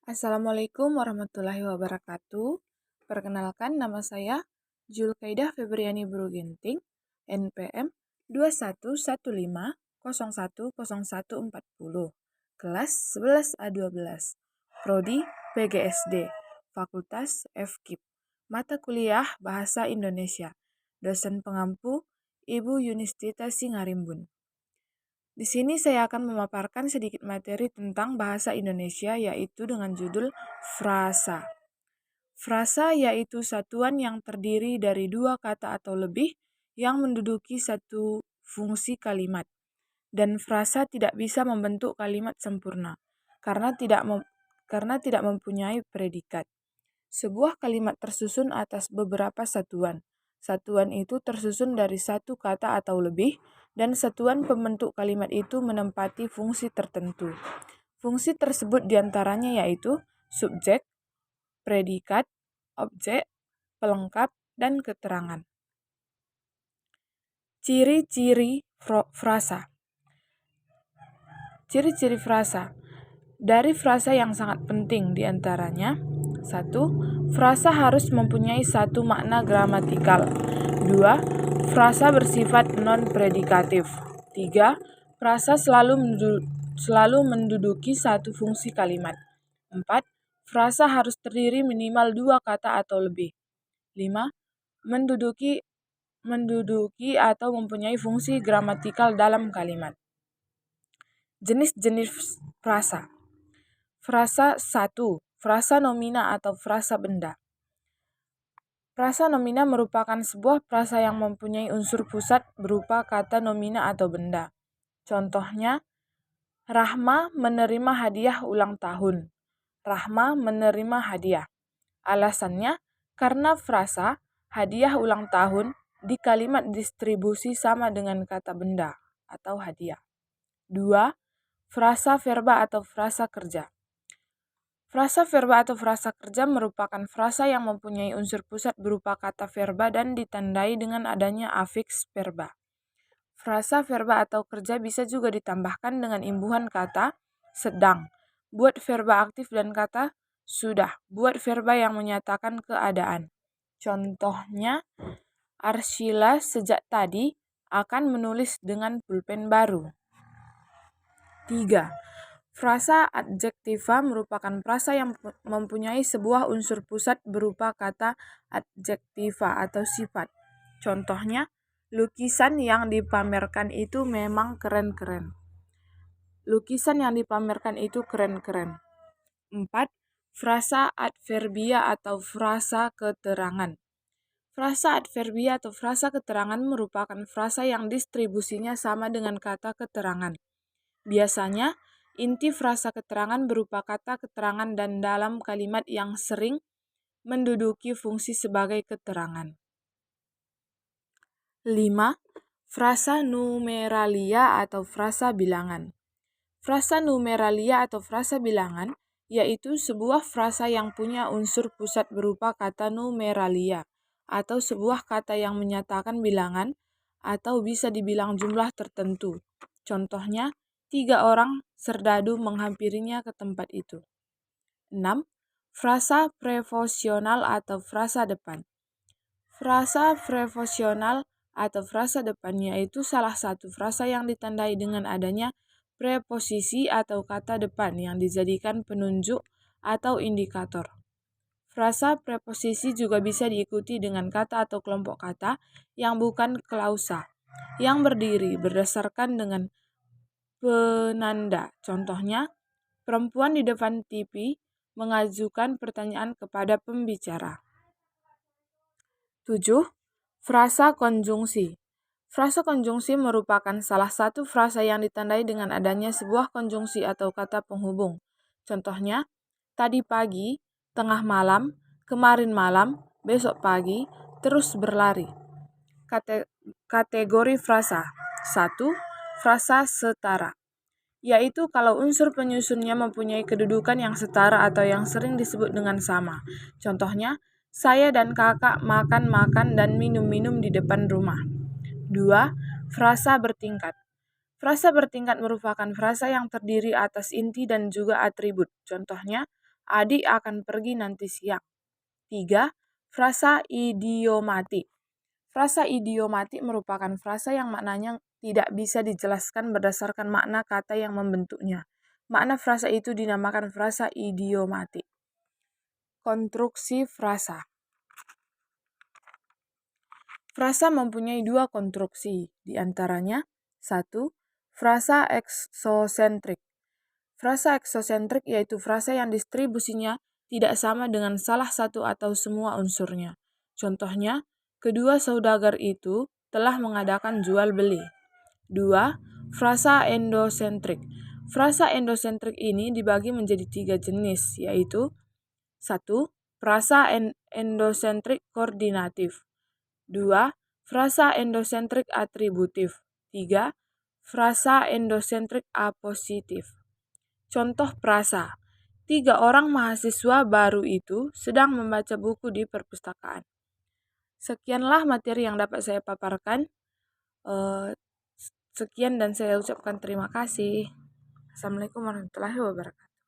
Assalamualaikum warahmatullahi wabarakatuh. Perkenalkan, nama saya Julkaidah Febriani Bruginting, NPM 2115010140, kelas 11A12, Prodi PGSD, Fakultas FKIP, Mata Kuliah Bahasa Indonesia, Dosen Pengampu Ibu Yunistita Singarimbun. Di sini saya akan memaparkan sedikit materi tentang bahasa Indonesia, yaitu dengan judul frasa. Frasa yaitu satuan yang terdiri dari dua kata atau lebih yang menduduki satu fungsi kalimat. Dan frasa tidak bisa membentuk kalimat sempurna karena tidak mempunyai predikat. Sebuah kalimat tersusun atas beberapa satuan. Satuan itu tersusun dari satu kata atau lebih, dan satuan pembentuk kalimat itu menempati fungsi tertentu. Fungsi tersebut diantaranya yaitu subjek, predikat, objek, pelengkap, dan keterangan. Ciri-ciri frasa. Ciri-ciri frasa. Dari frasa yang sangat penting diantaranya: 1. Frasa harus mempunyai satu makna gramatikal. 2. Frasa bersifat non-predikatif. 3. Frasa selalu menduduki satu fungsi kalimat. 4. Frasa harus terdiri minimal dua kata atau lebih. 5. Menduduki atau mempunyai fungsi gramatikal dalam kalimat. Jenis-jenis frasa. Frasa 1. Frasa nomina atau frasa benda. Frasa nomina merupakan sebuah frasa yang mempunyai unsur pusat berupa kata nomina atau benda. Contohnya, Rahma menerima hadiah ulang tahun. Rahma menerima hadiah. Alasannya, karena frasa hadiah ulang tahun di kalimat distribusi sama dengan kata benda atau hadiah. 2. Frasa verba atau frasa kerja. Frasa verba atau frasa kerja merupakan frasa yang mempunyai unsur pusat berupa kata verba dan ditandai dengan adanya afiks verba. Frasa verba atau kerja bisa juga ditambahkan dengan imbuhan kata sedang, buat verba aktif, dan kata sudah, buat verba yang menyatakan keadaan. Contohnya, Arsyila sejak tadi akan menulis dengan pulpen baru. 3. Frasa adjektiva merupakan frasa yang mempunyai sebuah unsur pusat berupa kata adjektiva atau sifat. Contohnya, lukisan yang dipamerkan itu memang keren-keren. Lukisan yang dipamerkan itu keren-keren. 4. Frasa adverbia atau frasa keterangan. Frasa adverbia atau frasa keterangan merupakan frasa yang distribusinya sama dengan kata keterangan. Biasanya, inti frasa keterangan berupa kata keterangan dan dalam kalimat yang sering menduduki fungsi sebagai keterangan. 5. Frasa numeralia atau frasa bilangan. Frasa numeralia atau frasa bilangan yaitu sebuah frasa yang punya unsur pusat berupa kata numeralia atau sebuah kata yang menyatakan bilangan atau bisa dibilang jumlah tertentu. Contohnya, 3 orang serdadu menghampirinya ke tempat itu. 6. Frasa preposisional atau frasa depan. Frasa preposisional atau frasa depan yaitu salah satu frasa yang ditandai dengan adanya preposisi atau kata depan yang dijadikan penunjuk atau indikator. Frasa preposisi juga bisa diikuti dengan kata atau kelompok kata yang bukan klausa, yang berdiri berdasarkan dengan penanda. Contohnya, perempuan di depan TV mengajukan pertanyaan kepada pembicara. 7. Frasa konjungsi. Frasa konjungsi merupakan salah satu frasa yang ditandai dengan adanya sebuah konjungsi atau kata penghubung. Contohnya, tadi pagi, tengah malam, kemarin malam, besok pagi, terus berlari. Kategori frasa. 1. Frasa setara, yaitu kalau unsur penyusunnya mempunyai kedudukan yang setara atau yang sering disebut dengan sama. Contohnya, saya dan kakak makan-makan dan minum-minum di depan rumah. 2. Frasa bertingkat. Frasa bertingkat merupakan frasa yang terdiri atas inti dan juga atribut. Contohnya, Adik akan pergi nanti siang. 3. Frasa idiomatik. Frasa idiomatik merupakan frasa yang maknanya tidak bisa dijelaskan berdasarkan makna kata yang membentuknya. Makna frasa itu dinamakan frasa idiomatik. Konstruksi frasa. Frasa mempunyai dua konstruksi, di antaranya 1. Frasa eksosentrik. Frasa eksosentrik yaitu frasa yang distribusinya tidak sama dengan salah satu atau semua unsurnya. Contohnya, kedua saudagar itu telah mengadakan jual beli. 2. Frasa endosentrik. Frasa endosentrik ini dibagi menjadi 3 jenis, yaitu 1. Frasa endosentrik koordinatif. 2. Frasa endosentrik atributif. 3. Frasa endosentrik apositif. Contoh frasa. 3 orang mahasiswa baru itu sedang membaca buku di perpustakaan. Sekianlah materi yang dapat saya paparkan. Sekian dan saya ucapkan terima kasih. Assalamualaikum warahmatullahi wabarakatuh.